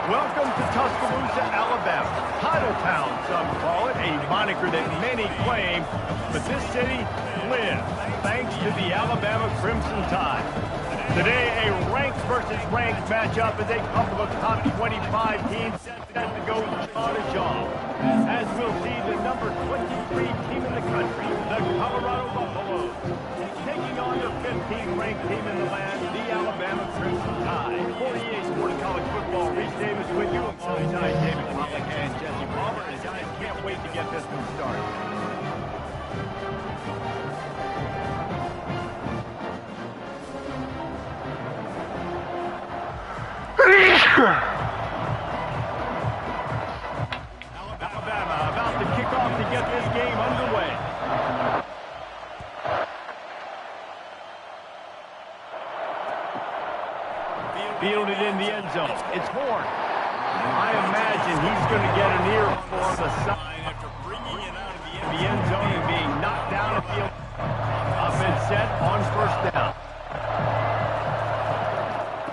Welcome to Tuscaloosa, Alabama. Titletown, some call it, a moniker that many claim, but this city lives thanks to the Alabama Crimson Tide. Today, a ranked versus ranked matchup as a couple of top 25 teams set to go jaw to jaw. As we'll see, the number 23 team in the country, the Colorado Buffaloes, taking on the 15th ranked team in the land, the Alabama Crimson Tide. 48 Sports College Football, Reese Davis with you alongside David Pollack and Jesse Palmer. And guys, can't wait to get this one started. Alabama about to kick off to get this game underway. Fielded in the end zone. It's Horn. I imagine he's going to get an earful on the side after bringing it out of the end zone and being knocked down the field. Offense set on first down.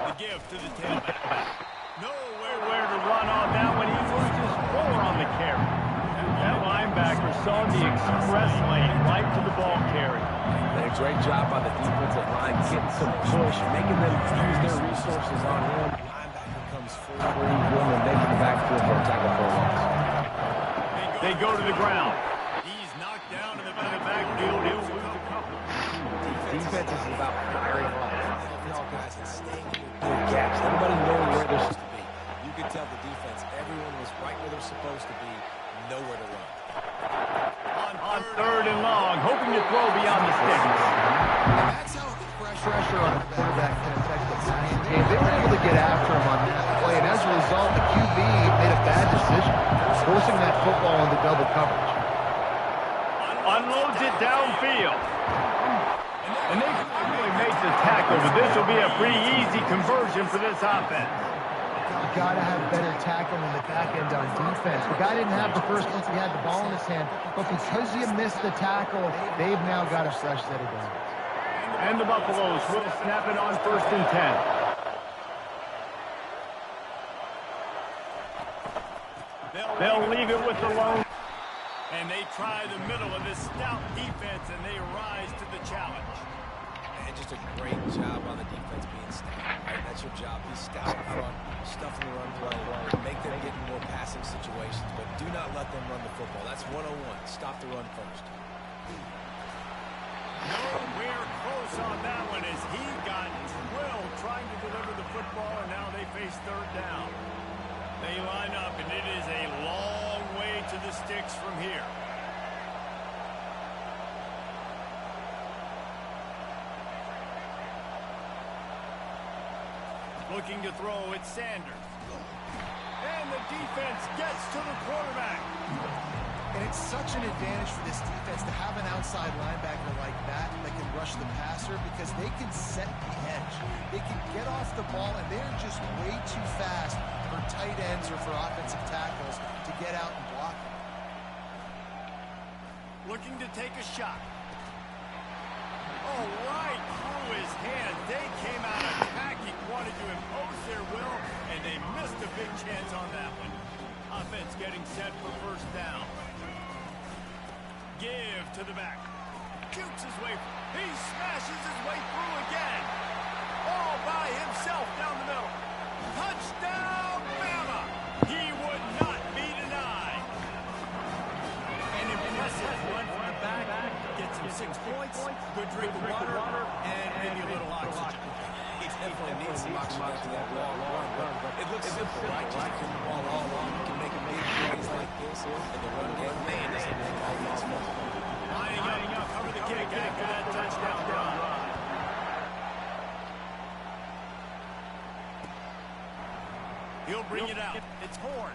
The give to the tailback. Nowhere to run on that one. He loses 4 on the carry. That linebacker saw the express lane right to the ball carry. Did a great job on the defensive line, getting some push, making them use their resources on him. Linebacker comes full free, willing to make it the backfield for a tackle for a loss. They go to the ground. He's knocked down in the backfield. He'll lose a couple. Defense is about firing off. Guys and staying in good gaps. Everybody knowing where they're supposed to be. You could tell the defense, everyone was right where they're supposed to be, nowhere to run. On third and long, hoping to throw beyond the sticks. And that's how the pressure on the quarterback can affect the passing game. They were able to get after him on that play, and as a result, the QB made a bad decision, forcing that football into double coverage. Unloads it downfield. And they really made the tackle, but this will be a pretty easy conversion for this offense. You got to have better tackling in the back end on defense. The guy didn't have the first once he had the ball in his hand, but because you missed the tackle, they've now got a fresh set of downs. And the Buffaloes will snap it on first and 10. They'll leave it with the lone. And they try the middle of this stout defense, and they rise to the challenge. And just a great job on the defense being stout. Right? That's your job. Be stout in front, stuff in the run play, make them get in more passing situations, but do not let them run the football. That's 101. Stop the run first. Nowhere close on that one as he got drilled trying to deliver the football, and now they face third down. They line up, and it is a long way to the sticks from here. Looking to throw, it's Sanders. And the defense gets to the quarterback. And it's such an advantage for this defense to have an outside linebacker like that can rush the passer because they can set the edge. They can get off the ball, and they're just way too fast for tight ends or for offensive tackles to get out and block them. Looking to take a shot. Oh, right through his hand. They came out attacking, wanted to impose their will, and they missed a big chance on that one. Offense getting set for first down. Give to the back. Shoots his way. He smashes his way through again. All by himself down the middle. Touchdown, Bama. He would not be denied. An impressive run from the back. Gets him 6 points. Good drink of water. And maybe a little oxygen. He definitely needs some oxygen after that long run. But it looks simple, right? Just kick the ball all long. You can make a big plays like this in the run game. Man, this is all lost. Lining up, cover the kick after that touchdown run. He'll bring it out. It's Horn.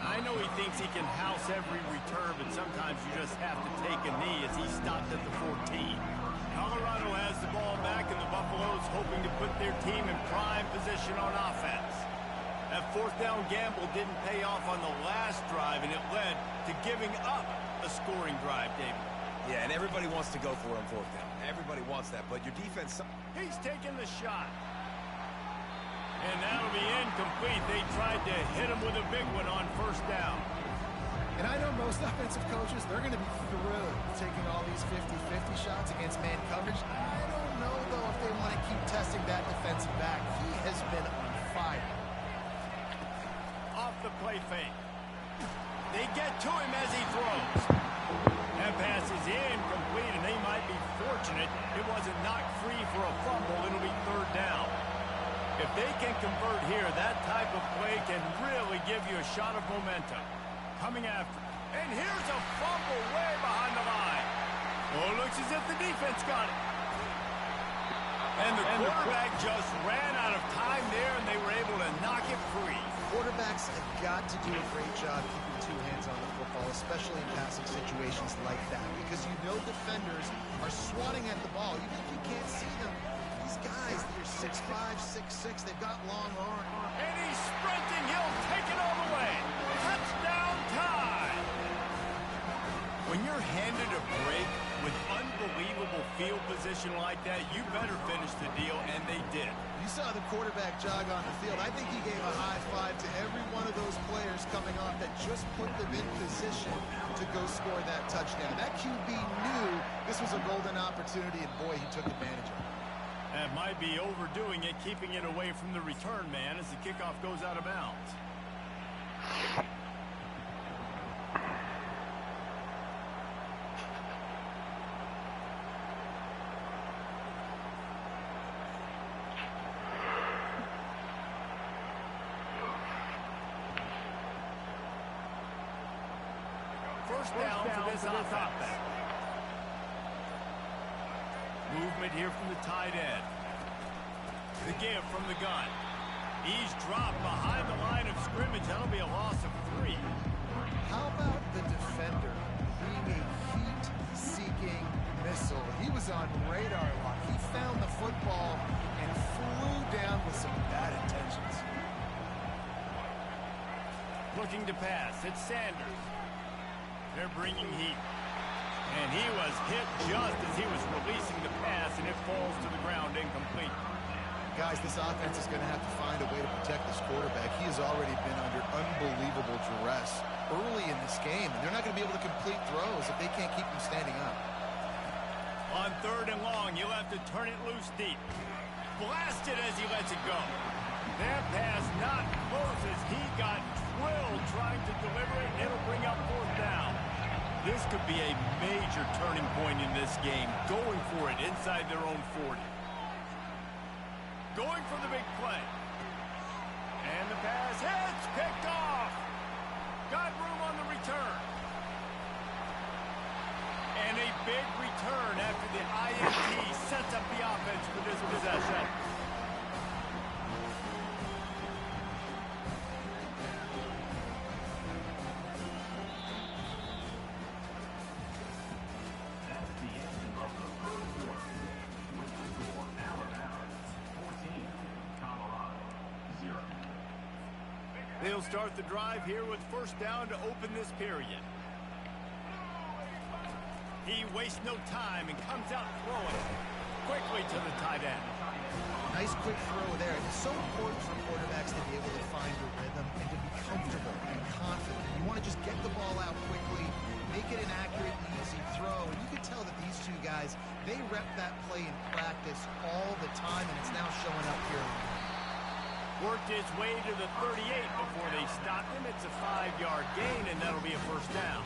I know he thinks he can house every return, but sometimes you just have to take a knee as he stopped at the 14. Colorado has the ball back, and the Buffaloes hoping to put their team in prime position on offense. That fourth down gamble didn't pay off on the last drive, and it led to giving up a scoring drive, David. Yeah, and everybody wants to go for it on fourth down. Everybody wants that, but your defense... He's taking the shot. And that'll be incomplete. They tried to hit him with a big one on first down. And I know most offensive coaches, they're going to be thrilled taking all these 50-50 shots against man coverage. I don't know, though, if they want to keep testing that defensive back. He has been on fire. Off the play fake. They get to him as he throws. That pass is incomplete, and they might be fortunate it wasn't knocked free for a fumble. It'll be third down. If they can convert here, that type of play can really give you a shot of momentum. Coming after. And here's a fumble way behind the line. Oh, looks as if the defense got it. And the quarterback just ran out of time there, and they were able to knock it free. Quarterbacks have got to do a great job keeping two hands on the football, especially in passing situations like that, because you know defenders are swatting at the ball. Even if you can't see them, these guys, they're 6'5", 6'6", they've got long arms. And he's sprinting. He'll take it all the way. Touchdown time. When you're handed a break with unbelievable field position like that, you better finish the deal, and they did. You saw the quarterback jog on the field. I think he gave a high five to every one of those players coming off that just put them in position to go score that touchdown. That QB knew this was a golden opportunity, and boy, he took advantage of it. That might be overdoing it, keeping it away from the return man as the kickoff goes out of bounds. First down for this offense. Movement here from the tight end. The give from the gun. He's dropped behind the line of scrimmage. That'll be a loss of 3. How about the defender being a heat-seeking missile? He was on radar lock. He found the football and flew down with some bad intentions. Looking to pass. It's Sanders. They're bringing heat. And he was hit just as he was releasing the pass, and it falls to the ground incomplete. Guys, this offense is going to have to find a way to protect this quarterback. He has already been under unbelievable duress early in this game, and they're not going to be able to complete throws if they can't keep him standing up. On third and long, you'll have to turn it loose deep. Blasted as he lets it go. That pass not close as he got drilled trying to deliver it, and it'll bring up fourth down. This could be a major turning point in this game, going for it inside their own 40. Going for the big play. And the pass hits, picked off. Got room on the return. And a big return after the INT sets up the offense for this possession. They'll start the drive here with first down to open this period. He wastes no time and comes out throwing quickly to the tight end. Nice quick throw there. It's so important for quarterbacks to be able to find a rhythm and to be comfortable and confident. You want to just get the ball out quickly, make it an accurate and easy throw. And you can tell that these two guys, they rep that play in practice all the time, and it's now showing up here. Worked his way to the 38 before they stopped him. It's a 5-yard gain, and that'll be a first down.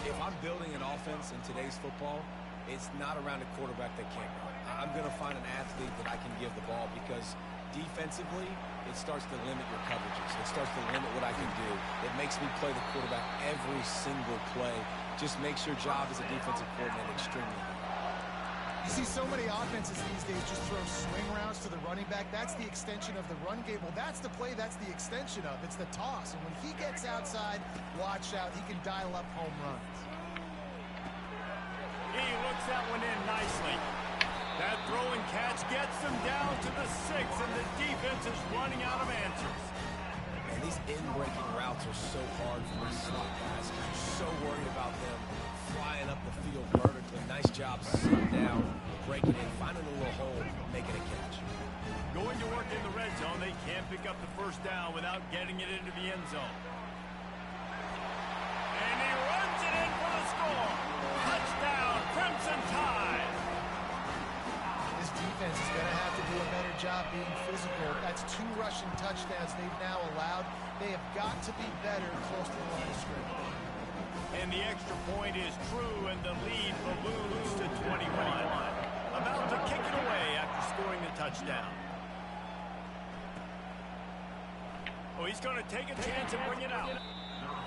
If I'm building an offense in today's football, it's not around a quarterback that can't run. I'm going to find an athlete that I can give the ball, because defensively, it starts to limit your coverages. It starts to limit what I can do. It makes me play the quarterback every single play. Just makes your job as a defensive coordinator extremely hard. You see so many offenses these days just throw swing routes to the running back. That's the extension of the run game. Well, that's the play that's the extension of. It's the toss. And when he gets outside, watch out. He can dial up home runs. He looks that one in nicely. That throw and catch gets them down to the 6, and the defense is running out of answers. Man, these in-breaking routes are so hard for these slot guys. You're so worried about them flying up the field vertically. Nice job sitting down, breaking in, finding a little hole, making a catch. Going to work in the red zone, they can't pick up the first down without getting it into the end zone. And he runs it in for the score. Touchdown, Crimson Tide. This defense is going to have to do a better job being physical. That's 2 rushing touchdowns they've now allowed. They have got to be better close to the line of scrimmage. And the extra point is true, and the lead balloons to 21. About to kick it away after scoring the touchdown. Oh, he's going to take a chance and bring it out.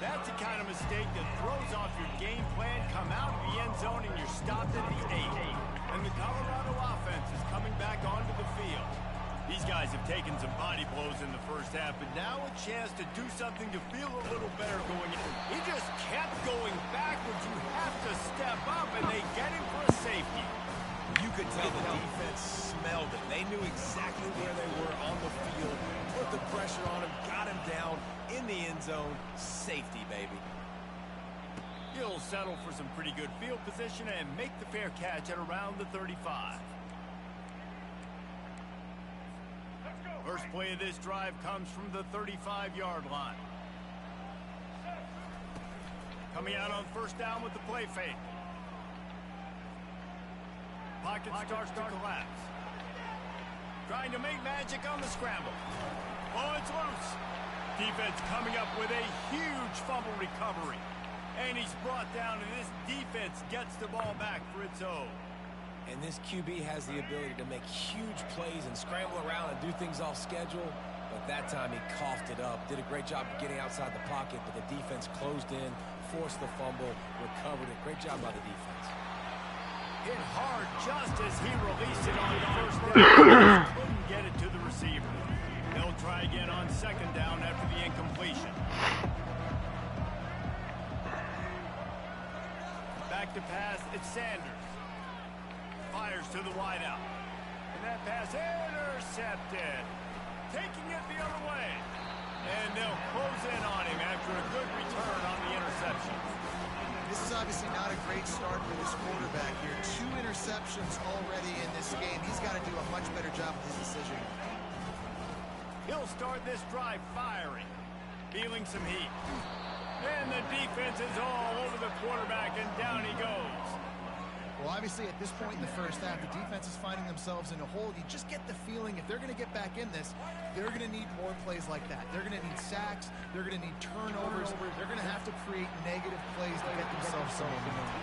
That's the kind of mistake that throws off your game plan. Come out of the end zone, and you're stopped at the 8. And the Colorado offense is coming back onto the field. These guys have taken some body blows in the first half, but now a chance to do something to feel a little better going in. He just kept going backwards. You have to step up, and they get him for a safety. You could tell the defense smelled it. They knew exactly where they were on the field, put the pressure on him, got him down in the end zone. Safety, baby. He'll settle for some pretty good field position and make the fair catch at around the 35. First play of this drive comes from the 35-yard line. Coming out on first down with the play fake. Pocket starts to collapse. Trying to make magic on the scramble. Oh, it's loose. Defense coming up with a huge fumble recovery. And he's brought down, and this defense gets the ball back for its own. And this QB has the ability to make huge plays and scramble around and do things off schedule. But that time he coughed it up. Did a great job of getting outside the pocket, but the defense closed in, forced the fumble, recovered it. Great job by the defense. Hit hard just as he released it on the first down. Couldn't get it to the receiver. They'll try again on second down after the incompletion. Back to pass, it's Sanders. Fires to the wideout. And that pass intercepted. Taking it the other way. And they'll close in on him after a good return on the interception. This is obviously not a great start for this quarterback here. 2 interceptions already in this game. He's got to do a much better job with his decision. He'll start this drive firing. Feeling some heat. And the defense is all over the quarterback, and down he goes. Well, obviously, at this point in the first half, the defense is finding themselves in a hole. You just get the feeling if they're going to get back in this, they're going to need more plays like that. They're going to need sacks. They're going to need turnovers. They're going to have to create negative plays to get themselves some momentum.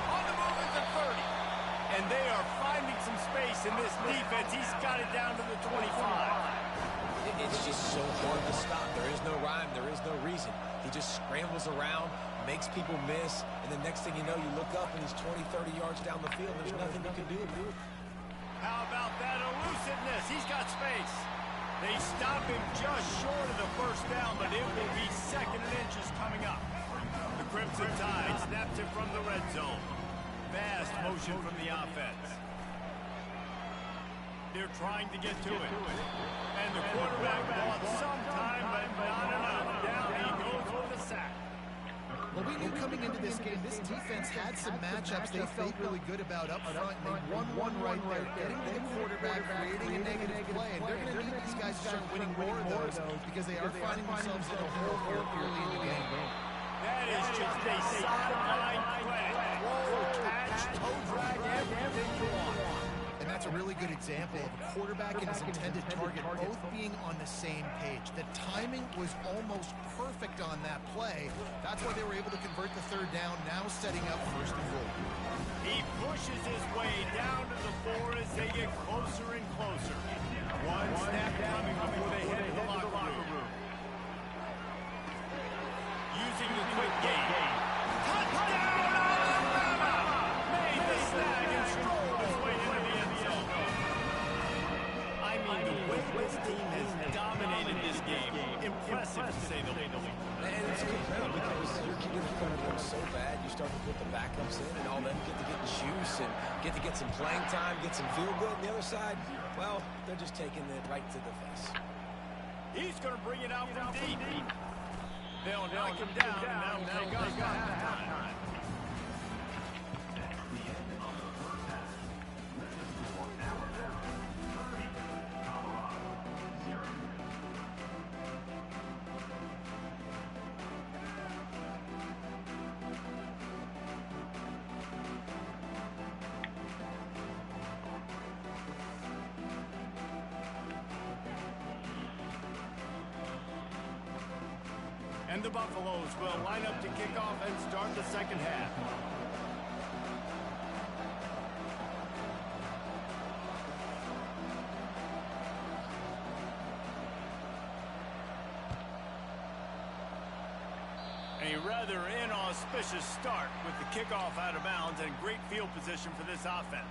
On the move at the 30. And they are finding some space in this defense. He's got it down to the 25. It's just so hard to stop. There is no rhyme. There is no reason. He just scrambles around, makes people miss, and the next thing you know, you look up and he's 20, 30 yards down the field. There's nothing you can do. How about that elusiveness? He's got space. They stop him just short of the first down, but it will be second and inches coming up. The Crimson Tide snaps it from the red zone. Fast motion from the offense. They're trying to get to it. And the quarterback bought some time, but not enough. Down he goes with a sack. Well, we knew coming into this game, this defense had some matchups they felt really good about up front. They won one right there, getting to the quarterback, creating a negative play. And they're going to need these guys to start winning more of those because they are finding themselves in a hole here early in the game. That is just a sideline play. Throw, catch, toe drag, everything you want. And that's a really good example of a quarterback and his intended target both being on the same page. The timing was almost perfect on that play. That's why they were able to convert the third down, now setting up first and goal. He pushes his way down to the 4 as they get closer and closer. One snap coming before they head to the locker room. Using the quick game. Touchdown, Alabama! Made the snag and strolled his way into the end zone. I mean, the way this team has dominated this game, impressive to say the least. And it's incredible because you're going to go so bad, you start to put the backups in, and all them get to get juice and get to get some playing time, get some feel good. And the other side, well, they're just taking it right to the face. He's going to bring it out from deep. They'll knock him down, and that'll take us to halftime. And the Buffaloes will line up to kick off and start the second half. A rather inauspicious start with the kickoff out of bounds and great field position for this offense.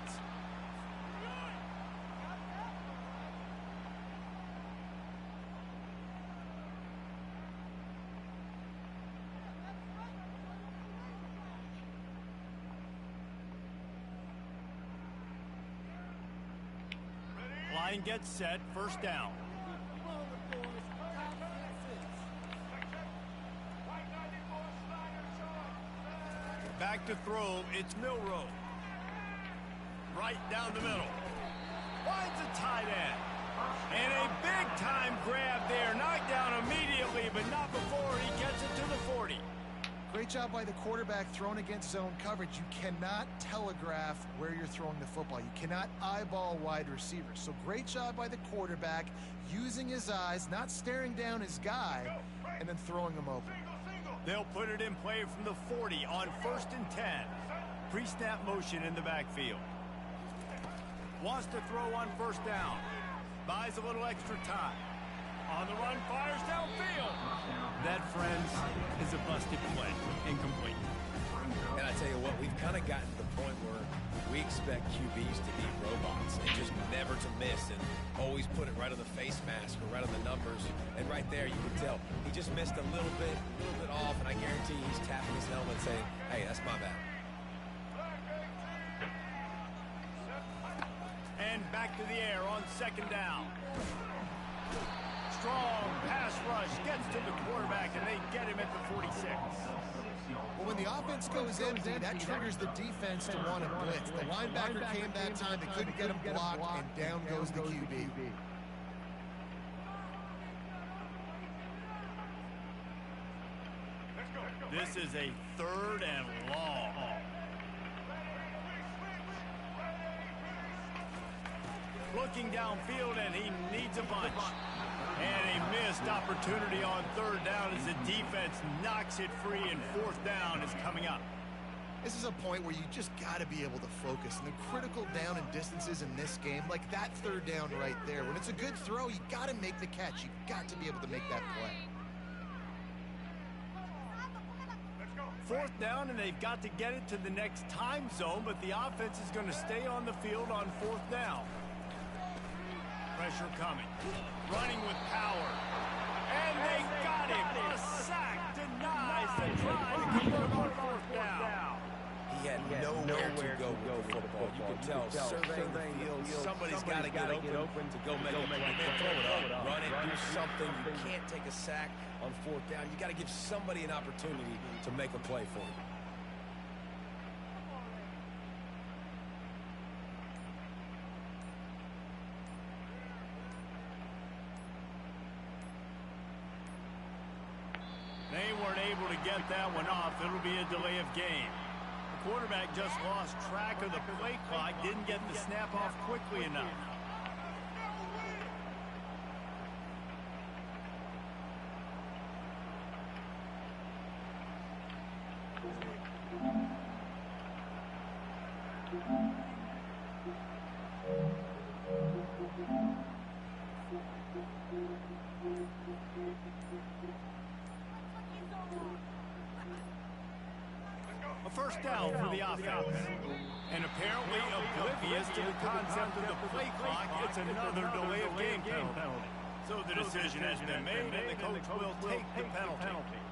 Line gets set, first down. Back to throw, it's Milroe. Right down the middle. Finds a tight end. And a big-time grab there. Knocked down immediately, but not before he gets it to the 40. Great job by the quarterback thrown against zone coverage. You cannot telegraph where you're throwing the football. You cannot eyeball wide receivers. So great job by the quarterback using his eyes, not staring down his guy, and then throwing him open. They'll put it in play from the 40 on 1st and 10. Pre-snap motion in the backfield. Wants to throw on first down. Buys a little extra time. On the run, fires downfield. That, friends, is a busted play. Incomplete. And I tell you what, we've kind of gotten to the point where we expect QBs to be robots and just never to miss and always put it right on the face mask or right on the numbers. And right there, you can tell he just missed a little bit off, and I guarantee he's tapping his helmet saying, hey, that's my bad. And back to the air on second down. Strong pass rush gets to the quarterback, and they get him at the 46. Well, when the offense goes empty, that triggers the defense to want to blitz. The linebacker came that time. They couldn't get him blocked, and down goes the QB. This is a 3rd and long. Looking downfield, and he needs a bunch. And a missed opportunity on 3rd down as the defense knocks it free, and 4th down is coming up. This is a point where you just got to be able to focus. And the critical down and distances in this game, like that 3rd down right there, when it's a good throw, you got to make the catch. You've got to be able to make that play. 4th down, and they've got to get it to the next time zone, but the offense is going to stay on the field on 4th down. Pressure coming. Running with power. And they got him. A sack denies the try to convert on 4th down. He had nowhere to go with the football. You can tell, surveying the field, somebody's got to get open to go make a play. Man, throw it up, run it, do something. You can't take a sack on 4th down. You got to give somebody an opportunity to make a play for you. They weren't able to get that one off. It'll be a delay of game. The quarterback just lost track of the play clock, didn't get the snap off quickly enough. A first down for the offense. And apparently oblivious to the concept of the play clock, it's another delay of game penalty. So the decision has been made, and the coach will take the penalty.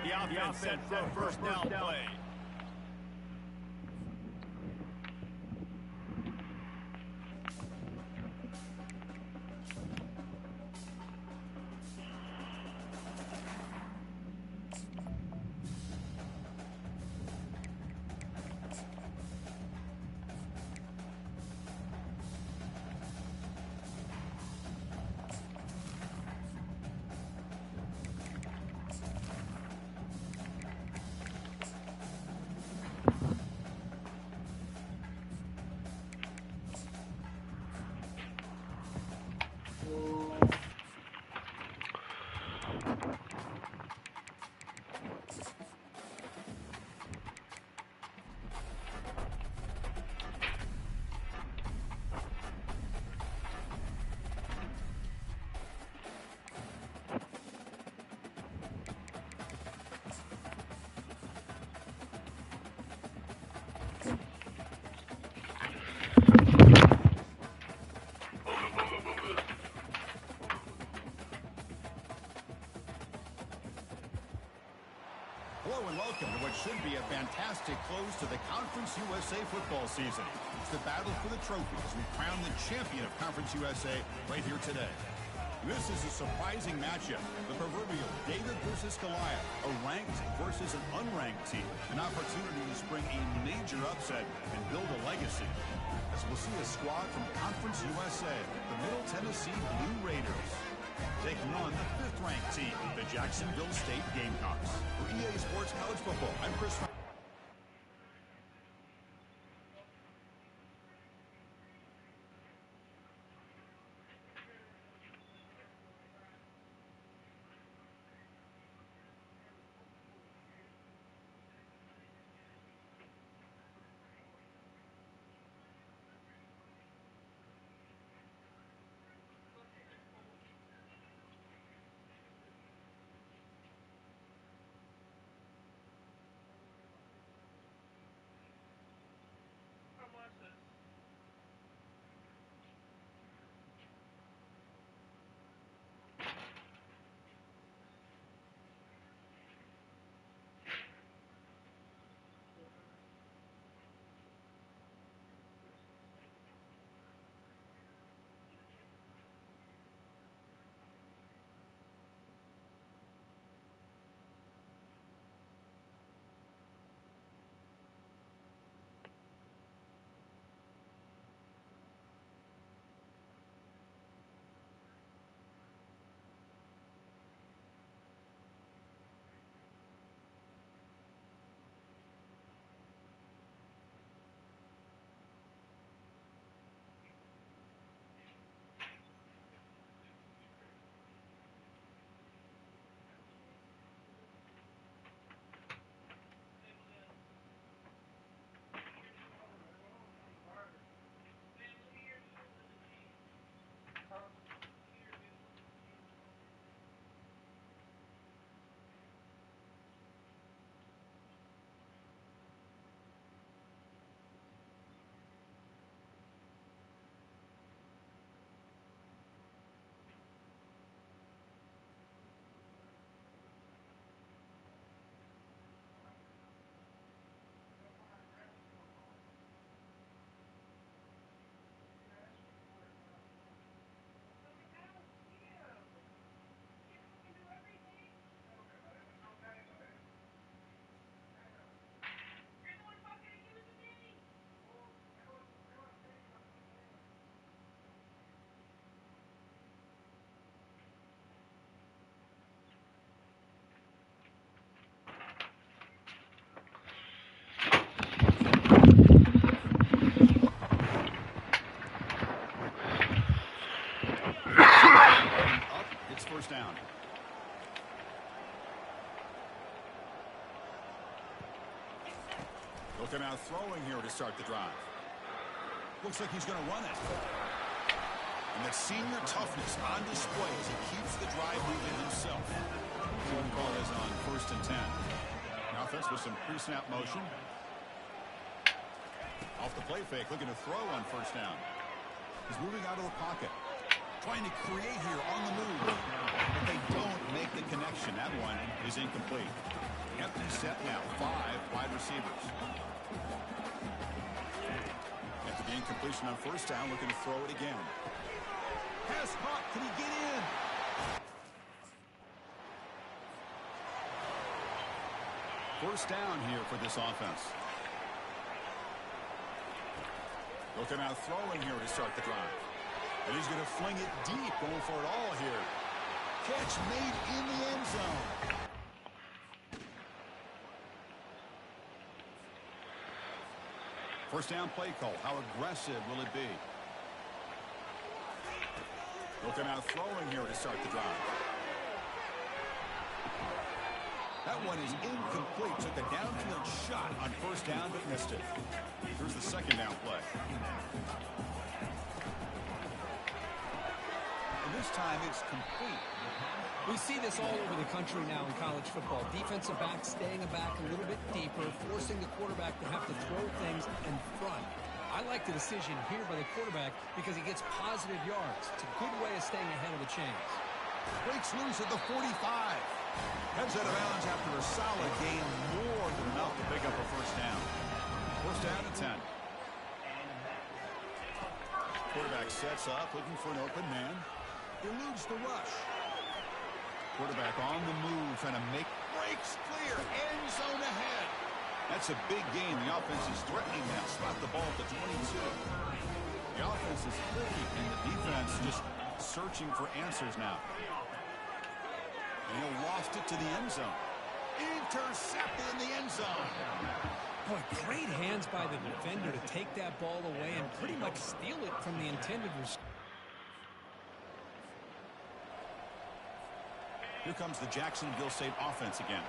The offense set for a first down play. close to the Conference USA football season. It's the battle for the trophy as we crown the champion of Conference USA right here today. This is a surprising matchup. The proverbial David versus Goliath, a ranked versus an unranked team. An opportunity to spring a major upset and build a legacy. As we'll see a squad from Conference USA, the Middle Tennessee Blue Raiders, taking on the 5th-ranked team, the Jacksonville State Gamecocks. For EA Sports College Football, I'm Chris. Down. Looking out throwing here to start the drive. Looks like he's going to run it. And that senior toughness on display as he keeps the drive moving himself. Team call is on 1st and 10. Now offense with some pre-snap motion. Off the play fake, looking to throw on 1st down. He's moving out of the pocket. Trying to create here on the move. But they don't make the connection. That one is incomplete. Empty set now. 5 wide receivers. After the incompletion on 1st down, looking to throw it again. Pass caught. Can he get in? First down here for this offense. Looking out throwing here to start the drive. And he's going to fling it deep, going for it all here. Catch made in the end zone. First down play call. How aggressive will it be? Looking out throwing here to start the drive. That one is incomplete. Took a downfield shot on 1st down, but missed it. Here's the 2nd down play. This time it's complete. We see this all over the country now in college football. Defensive backs staying back a little bit deeper, forcing the quarterback to have to throw things in front. I like the decision here by the quarterback because he gets positive yards. It's a good way of staying ahead of the chains. Breaks loose at the 45. Heads out of bounds after a solid gain, more than enough to pick up a 1st down. First down and 10. Quarterback sets up, looking for an open man. Eludes the rush. Quarterback on the move, trying to make breaks clear. End zone ahead. That's a big gain. The offense is threatening that. Spot the ball at the 22. The offense is looking, and the defense just searching for answers now. And he'll loft it to the end zone. Intercepted in the end zone. Boy, great hands by the defender to take that ball away and pretty much steal it from the intended receiver. Here comes the Jacksonville State offense again.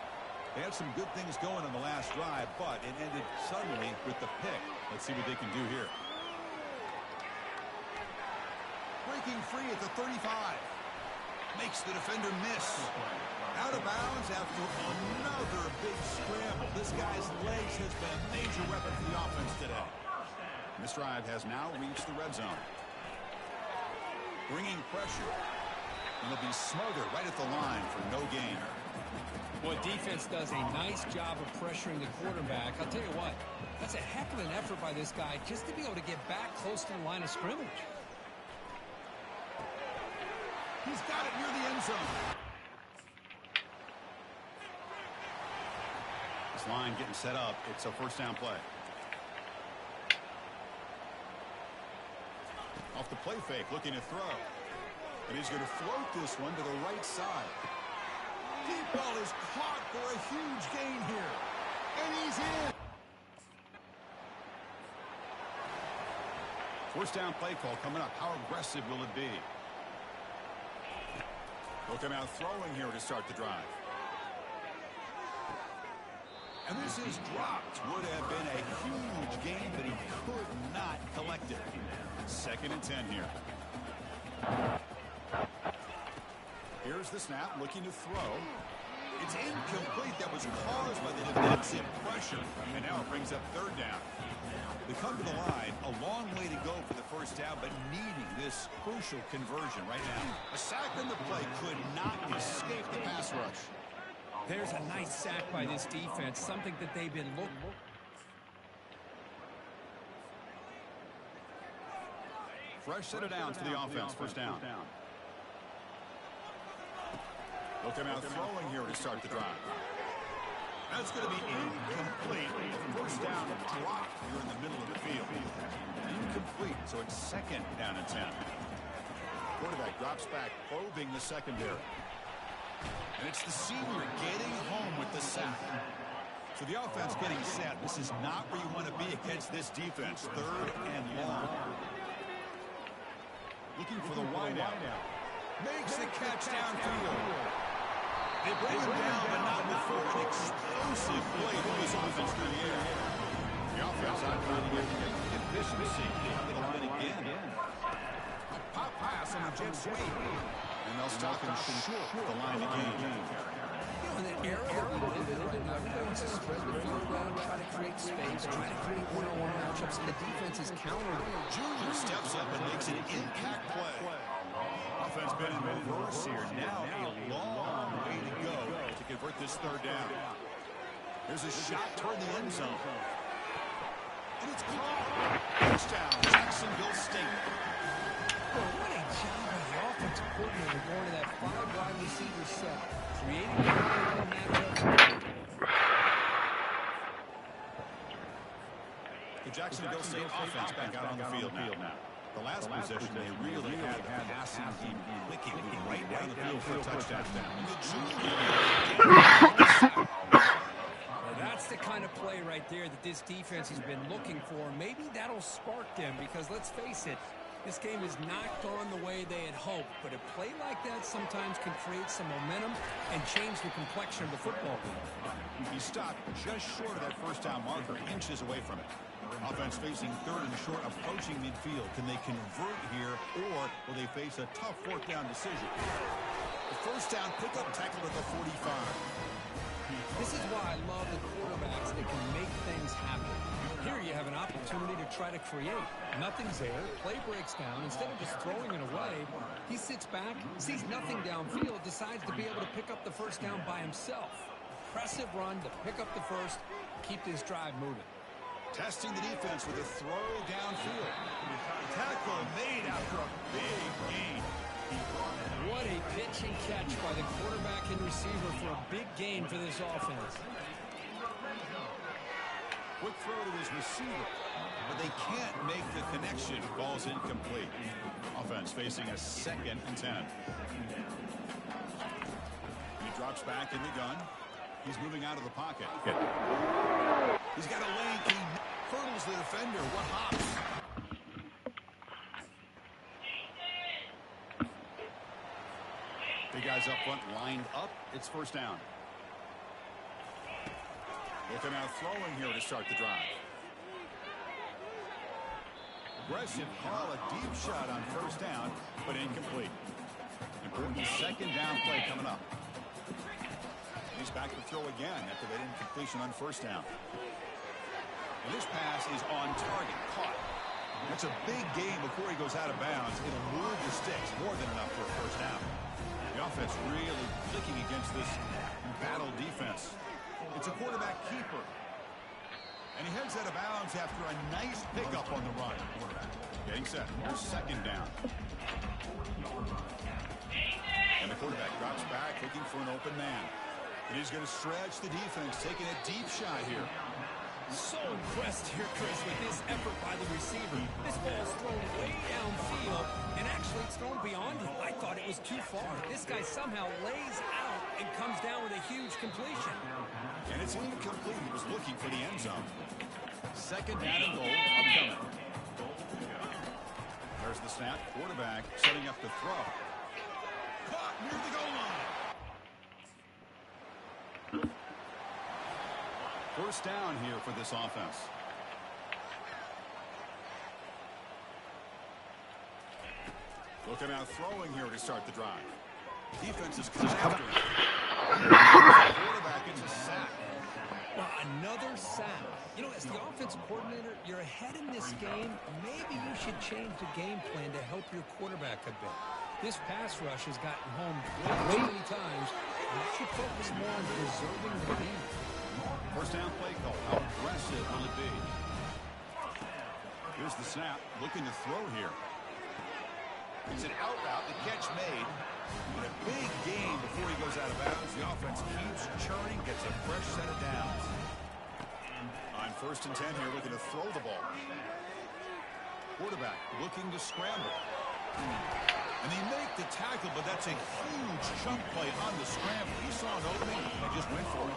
They had some good things going on the last drive, but it ended suddenly with the pick. Let's see what they can do here. Breaking free at the 35. Makes the defender miss. Out of bounds after another big scramble. This guy's legs has been a major weapon for the offense today. This drive has now reached the red zone. Bringing pressure. And they'll be smothered right at the line for no gain. Well, defense does a nice job of pressuring the quarterback. I'll tell you what, that's a heck of an effort by this guy just to be able to get back close to the line of scrimmage. He's got it near the end zone. This line getting set up. It's a first down play. Off the play fake, looking to throw. And he's going to float this one to the right side. Deep ball is caught for a huge gain here. And he's in. First down play call coming up. How aggressive will it be? Looking out throwing here to start the drive. And this is dropped. Would have been a huge gain, but he could not collect it. Second and 10 here. Here's the snap, looking to throw. It's incomplete. That was caused by the defensive pressure. And now it brings up third down. They come to the line, a long way to go for the first down, but needing this crucial conversion right now. A sack on the play could not escape the pass rush. There's a nice sack by this defense, something that they've been looking for. Fresh set of downs for the offense, first down. Looking out throwing here to start the drive. That's going to be incomplete. First down dropped here in the middle of the field. Incomplete, so it's second down and 10. Quarterback drops back, probing the secondary. And it's the senior getting home with the sack. So the offense getting set. This is not where you want to be against this defense. Third and long. Looking for the wide out. Makes the catch downfield. They bring him down, but not before an explosive play to his offense through the air. The offense out trying to get efficiency. Down to the line again. A pop pass on the jet sweep. And they'll stop him short at the line again. In that era that we live in right now, everybody wants to spread the field around, try to create space, try to create one-on-one matchups, and the defense is countered. Junior steps up and makes an impact play. Offense been in reverse here. Now a long way to go to convert this third down. There's a shot toward the end zone. And it's caught. Touchdown, Jacksonville State. Well, what a job by the offensive coordinator going to that 5 wide receiver set, creating the matchup. The Jacksonville State offense back out on the field now. The last possession, they really had the passing game clicking right down the field for a touchdown. Well, that's the kind of play right there that this defense has been looking for. Maybe that'll spark them because, let's face it, this game has not gone the way they had hoped. But a play like that sometimes can create some momentum and change the complexion of the football game. He stopped just short of that first down marker, inches away from it. Offense facing third and short, approaching midfield. Can they convert here, or will they face a tough fourth down decision? The first down pickup tackle at the 45. This is why I love the quarterbacks that can make things happen. Here you have an opportunity to try to create. Nothing's there. Play breaks down. Instead of just throwing it away, he sits back, sees nothing downfield, decides to be able to pick up the first down by himself. Impressive run to pick up the first, keep this drive moving. Testing the defense with a throw downfield. Tackle made after a big gain. What a pitch and catch by the quarterback and receiver for a big gain for this offense. Quick throw to his receiver, but they can't make the connection. Ball's incomplete. Offense facing a 2nd and 10. He drops back in the gun. He's moving out of the pocket. He's got a lane. He hurdles the defender. What hops? Big guys up front lined up. It's first down. Looking out throwing here to start the drive. Aggressive call, a deep shot on first down, but incomplete. Important 2nd down play coming up. He's back to throw again after that incompletion on first down. And this pass is on target, caught. That's a big gain before he goes out of bounds. It'll move the sticks, more than enough for a first down. The offense really clicking against this battle defense. It's a quarterback keeper. And he heads out of bounds after a nice pickup on the run. Getting set. Here's 2nd down. And the quarterback drops back, looking for an open man. And he's going to stretch the defense, taking a deep shot here. So impressed here, Chris, with this effort by the receiver. This ball's thrown way downfield, and actually it's thrown beyond him. I thought it was too far. This guy somehow lays out and comes down with a huge completion. And it's incomplete. He was looking for the end zone. 2nd down and goal, upcoming. There's the snap. Quarterback setting up the throw. Caught near the goal line. First down here for this offense. Looking out throwing here to start the drive. Defense is coming after him. Quarterback gets a sack. Well, another sack. You know, as the offensive coordinator, you're ahead in this game. Maybe you should change the game plan to help your quarterback a bit. This pass rush has gotten home way too many times. You should focus more on preserving the lead. First down play call. How aggressive will it be? Here's the snap. Looking to throw here. It's an out route. The catch made. But a big gain before he goes out of bounds. The offense keeps churning. Gets a fresh set of downs. On 1st and 10 here, looking to throw the ball. Quarterback looking to scramble. And they make the tackle, but that's a huge chunk play on the scramble. He saw an opening and just went for it.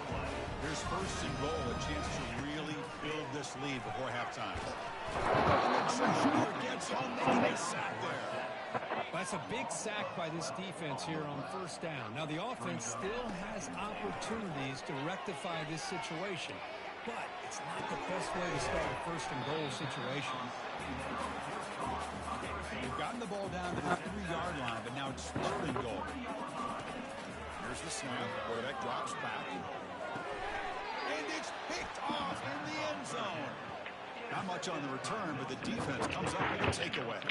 Here's 1st and goal, a chance to really build this lead before halftime. And then Schuster gets on, making a sack there. That's a big sack by this defense here on 1st down. Now, the offense still has opportunities to rectify this situation, but it's not the best way to start a 1st and goal situation. They've gotten the ball down to the 3-yard line, but now it's 3rd and goal. Here's the snap. Quarterback drops back. And it's picked off in the end zone. Not much on the return, but the defense comes up with a takeaway.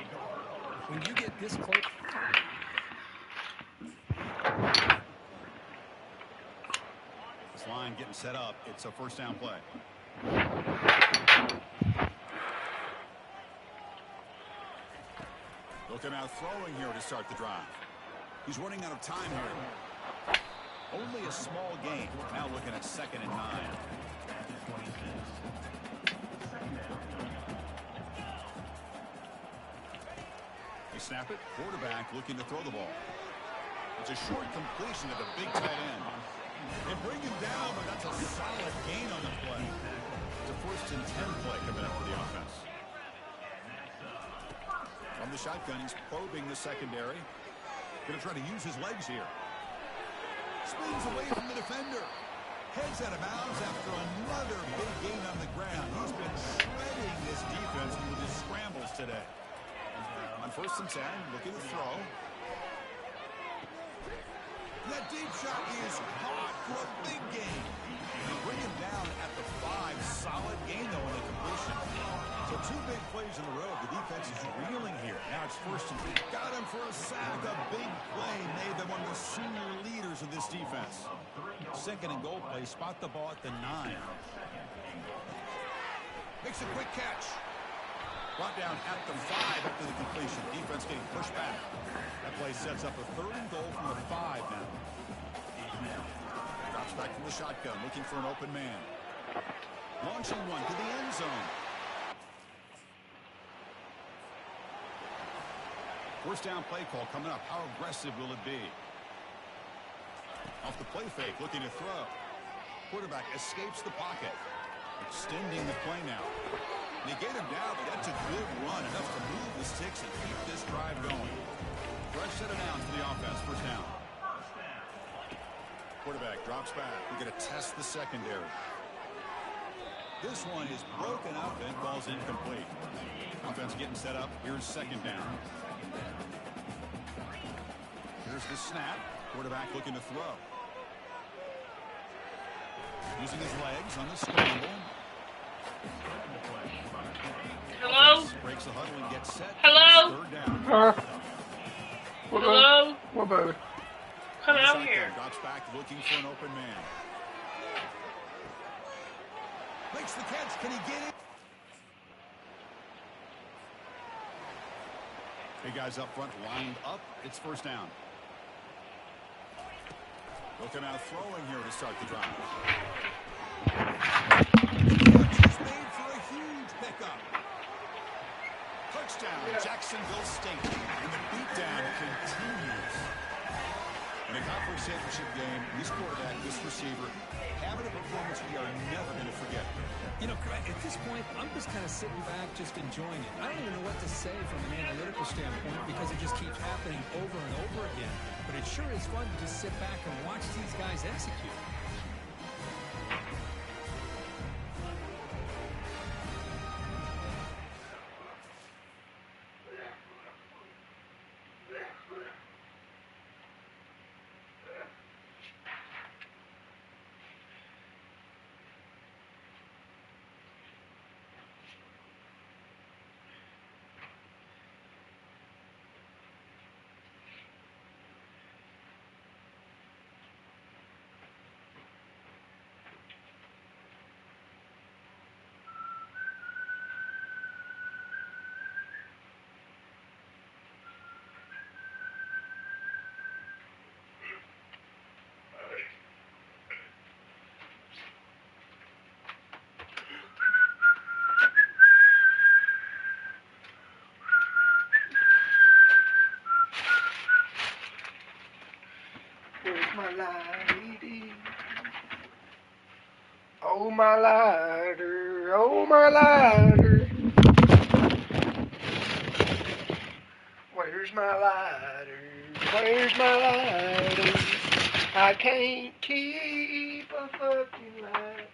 When you get this close. This line getting set up. It's a first down play. Looking out throwing here to start the drive. He's running out of time here. Only a small gain. Now looking at 2nd and 9. They snap it. Quarterback looking to throw the ball. It's a short completion to the big tight end. They bring him down, but that's a solid gain on the play. It's a 1st and 10 play coming up for the offense. From the shotgun, he's probing the secondary. Going to try to use his legs here. Spins away from the defender. Heads out of bounds after another big gain on the ground. He's been shredding this defense with his scrambles today. On 1st and 10, looking to throw. That deep shot is caught for a big gain. They bring him down at the 5. Solid gain, though, in the completion. So 2 big plays in a row. The defense is reeling here. Now it's 1st and 10. Got him for a sack. A big play made them one of the senior leaders of this defense. 2nd and goal play. Spot the ball at the 9. Makes a quick catch. Brought down at the 5 after the completion. Defense getting pushed back. That play sets up a 3rd and goal from the 5 now. Drops back from the shotgun, looking for an open man. Launching one to the end zone. First down play call coming up. How aggressive will it be? Off the play fake, looking to throw. Quarterback escapes the pocket. Extending the play now. They get him down, but that's a good run. Enough to move the sticks and keep this drive going. Fresh set of downs for the offense. First down. Quarterback drops back. We're going to test the secondary. This one is broken up and ball's incomplete. Offense getting set up. Here's second down. Here's the snap. Quarterback looking to throw. Using his legs on the scramble. Hello? Breaks the huddle and gets set. Hello? Third down. Hello? What, baby? Come out here. Drops back looking for an open man. Makes the catch. Can he get it? Hey guys up front lined up. It's first down. They'll come out throwing here to start the drive. He's made for a huge pickup. Touchdown, Jacksonville State. And the beatdown continues. In a conference championship game, this quarterback, this receiver, having a performance we are never going to forget. You know, Craig, at this point, I'm just kind of sitting back, just enjoying it. I don't even know what to say from an analytical standpoint because it just keeps happening over and over again. But it sure is fun to just sit back and watch these guys execute. My lady. Oh, my lighter. Oh, my lighter. Where's my lighter? Where's my lighter? I can't keep a fucking light.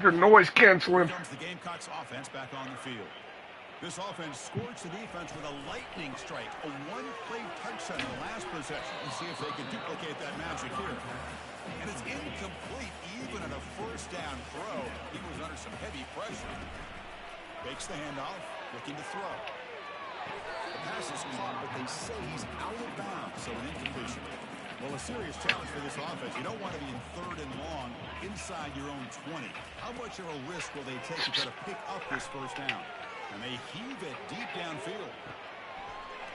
They're noise canceling. Here comes the Gamecocks offense back on the field. This offense scorched the defense with a lightning strike, a one-play touchdown in the last possession. Let's see if they can duplicate that magic here. And it's incomplete, even at a first down throw. He was under some heavy pressure. Fakes the handoff, looking to throw. The pass is caught, but they say he's out of bounds, so an incompletion. Well, a serious challenge for this offense. You don't want to be in 3rd and long inside your own 20. How much of a risk will they take to try to pick up this first down? And they heave it deep downfield.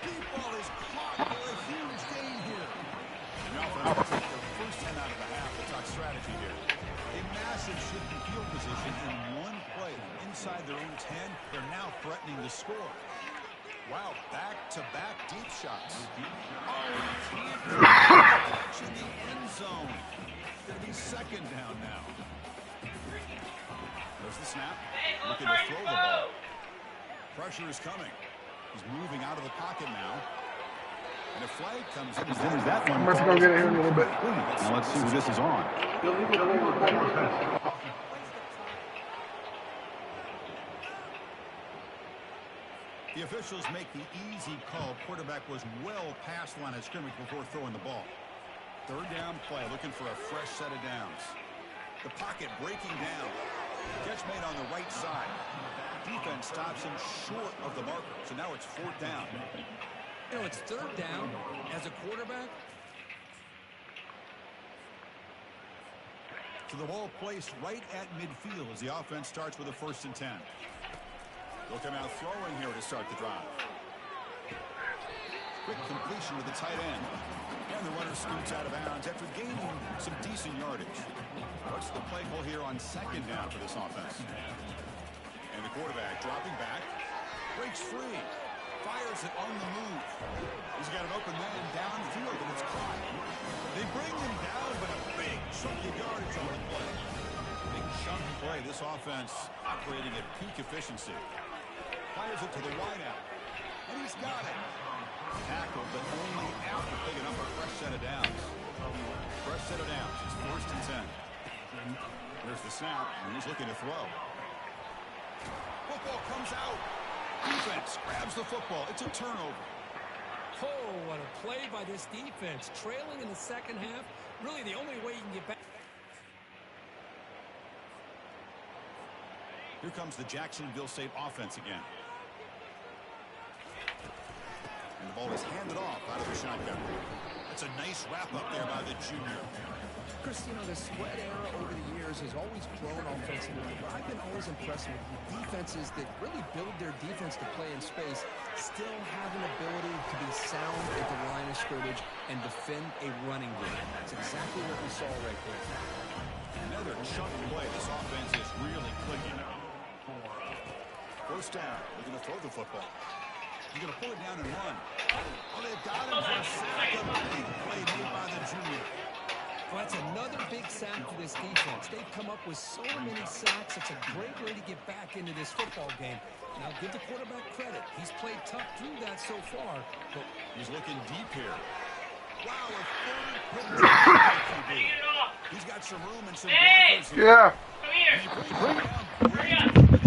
Deep ball is caught for a huge gain here. Now for the first 10 out of the half, the top strategy here. A massive shift in field position in one play. Inside their own 10, they're now threatening to score. Wow, back-to-back deep shots. Oh, catch in the end zone. Going to be 2nd down now. There's the snap. Looking to throw the ball. Pressure is coming. He's moving out of the pocket now. And a flag comes in. There's that one. I'm going to go get it here in a little bit. Now let's see who this is on. The officials make the easy call. Quarterback was well past the line of scrimmage before throwing the ball. 3rd down play, looking for a fresh set of downs. The pocket breaking down. Catch made on the right side. Defense stops him short of the marker. So now it's 4th down. You know, it's 3rd down as a quarterback. So the ball placed right at midfield as the offense starts with a 1st and 10. They'll come out throwing here to start the drive. Quick completion to the tight end. And the runner scoots out of bounds after gaining some decent yardage. What's the play call here on 2nd down for this offense? And the quarterback dropping back. Breaks free. Fires it on the move. He's got an open man downfield, and it's caught. They bring him down, but a big chunk of yardage on the play. Big chunk play. This offense operating at peak efficiency. Fires it to the wideout. And he's got it. Tackled, but only after picking up a fresh set of downs. Fresh set of downs. It's 1st and 10. There's the snap, and he's looking to throw. Football comes out. Defense grabs the football. It's a turnover. Oh, what a play by this defense. Trailing in the 2nd half. Really the only way you can get back. Here comes the Jacksonville State offense again. And the ball is handed off out of the shotgun. That's a nice wrap up there by the junior. Chris, you know, the sweat era over the years has always grown offensively, but I've been always impressed with the defenses that really build their defense to play in space, still have an ability to be sound at the line of scrimmage and defend a running game. That's exactly what we saw right there. Another chunk play. This offense is really clicking. 1st down. They're going to throw the football. He's going to pull it down and run. Oh, they've got him for a sack. A big play made by the junior. Well, that's another big sack for this defense. They've come up with so many sacks. It's a great way to get back into this football game. Now, give the quarterback credit. He's played tough through that so far. But he's looking deep here. Wow, a 3rd QB. He's got some room and some blockers here. Yeah. Come here. Hurry up. But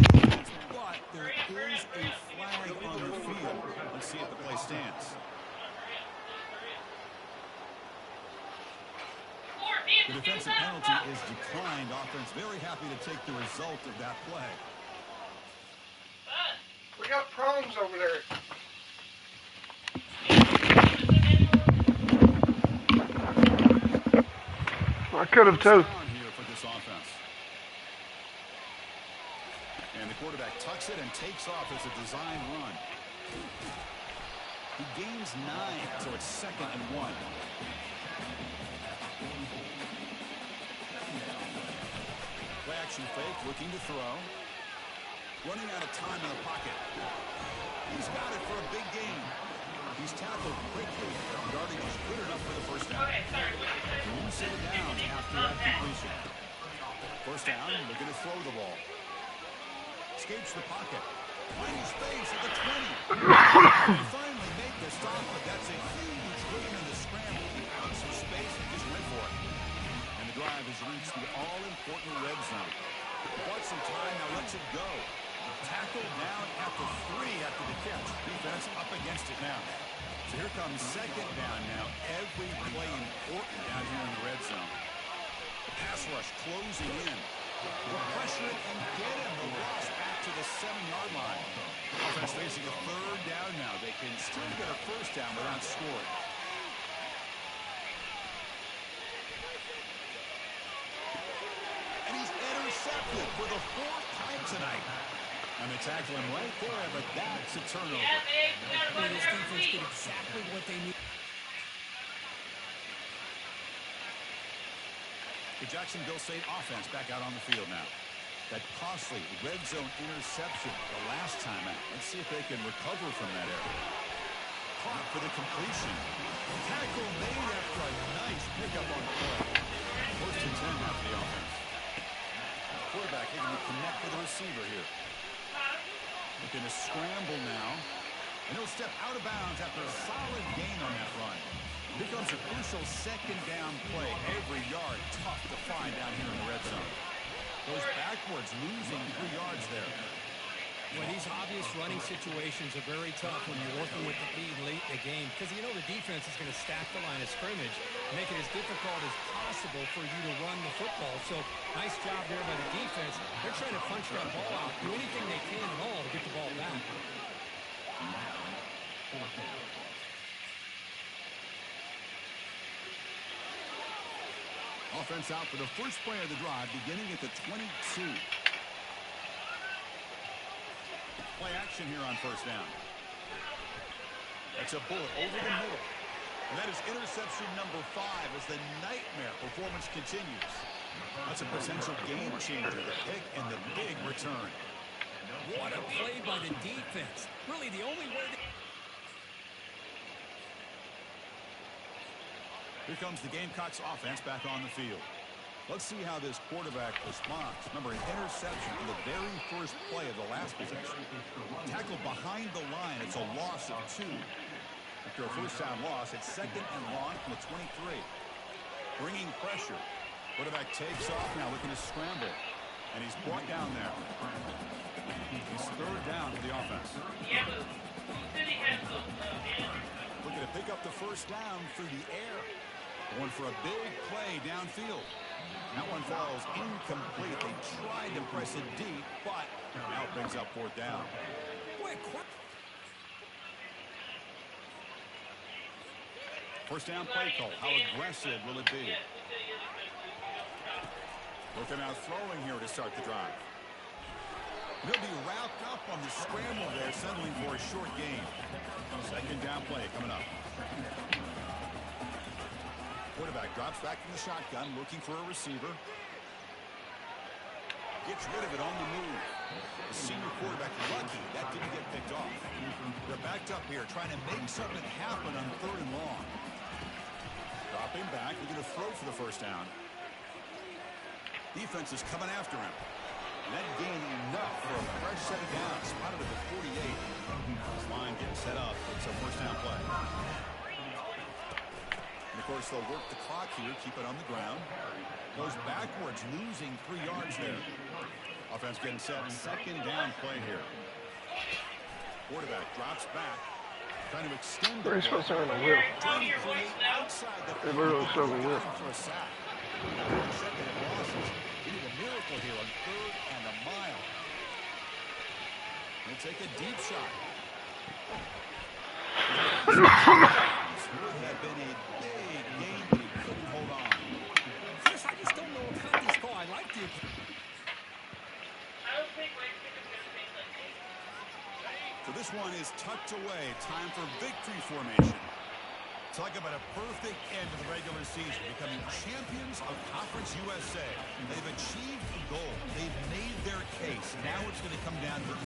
there is a flag on the field. Let's see if the play stands. The defensive penalty is declined. Offense very happy to take the result of that play. We got prongs over there. I could have too. Here for this offense. And the quarterback tucks it and takes off as a design run. He gains 9, so it's 2nd and 1. Play action fake, looking to throw. Running out of time in the pocket. He's got it for a big gain. He's tackled quickly. Yardage is good enough for the 1st down. Won't sit it down after that completion. 1st down, looking to throw the ball. Escapes the pocket. Finding space at the 20. Finally make the stop, but that's a huge gain in the scramble. He found some space and just went for it. And the drive has reached the all-important red zone. Wants some time, now lets it go. Tackled down after 3 after the catch. Defense up against it now. So here comes second down now. Every play important down here in the red zone. Pass rush closing in. Will pressure it and get him. The loss back to the 7-yard line. Offense facing a third down now. They can still get a first down without scoring. And he's intercepted for the 4th time tonight. And they tackle him right there, but that's a turnover. This defense did exactly what they need. The Jacksonville State offense back out on the field now. That costly red zone interception the last time out. Let's see if they can recover from that error. Caught for the completion. Tackle made after a nice pickup on the play. First and 10 now for the offense. Quarterback able to connect with the receiver here. Looking to scramble now. And he'll step out of bounds after a solid gain on that run. Here comes a crucial second down play. Every yard tough to find down here in the red zone. Goes backwards, losing 3 yards there. Well, these obvious running situations are very tough when you're working with the lead late in the game because you know the defense is going to stack the line of scrimmage, make it as difficult as possible for you to run the football. So nice job there by the defense. They're trying to punch that ball out, do anything they can at all to get the ball back. Offense out for the first play of the drive, beginning at the 22. Play action here on first down. That's a bullet over the middle. And that is interception number 5 as the nightmare performance continues. That's a potential game changer, the pick and the big return. What a play by the defense. Really the only way they... Here comes the Gamecocks offense back on the field. Let's see how this quarterback responds. Remember, an interception in the very first play of the last possession. Tackled behind the line. It's a loss of 2. After a first down loss, it's second and long from the 23. Bringing pressure. Quarterback takes off now, looking to scramble. And he's brought down there. He's third down for the offense. Looking to pick up the first down through the air. Going for a big play downfield. That one falls incomplete. They tried to press it deep, but now it brings up 4th down. First down play call. How aggressive will it be? Looking out throwing here to start the drive. He'll be wrapped up on the scramble there, settling for a short gain. Second down play coming up. Quarterback drops back from the shotgun, looking for a receiver. Gets rid of it on the move. The senior quarterback lucky that didn't get picked off. They're backed up here, trying to make something happen on 3rd and long. Dropping back, looking to throw for the first down. Defense is coming after him. And that gained enough for a fresh set of downs. Spotted at the 48. This line getting set up. It's a first down play. And of course, they'll work the clock here, keep it on the ground. Goes backwards, losing 3 yards there. Offense getting set. Second down play here. Quarterback drops back. Trying to extend the Where's supposed to run a whip? outside the They were on a whip. for a sack. Second and losses. We need a miracle here on 3rd and a mile. They take a deep shot. Would have been a big game, but he couldn't hold on. Chris, I just don't know about this call. I like the... So this one is tucked away. Time for victory formation. Talk about a perfect end to the regular season, becoming champions of Conference USA. They've achieved the goal. They've made their case. Now it's going to come down to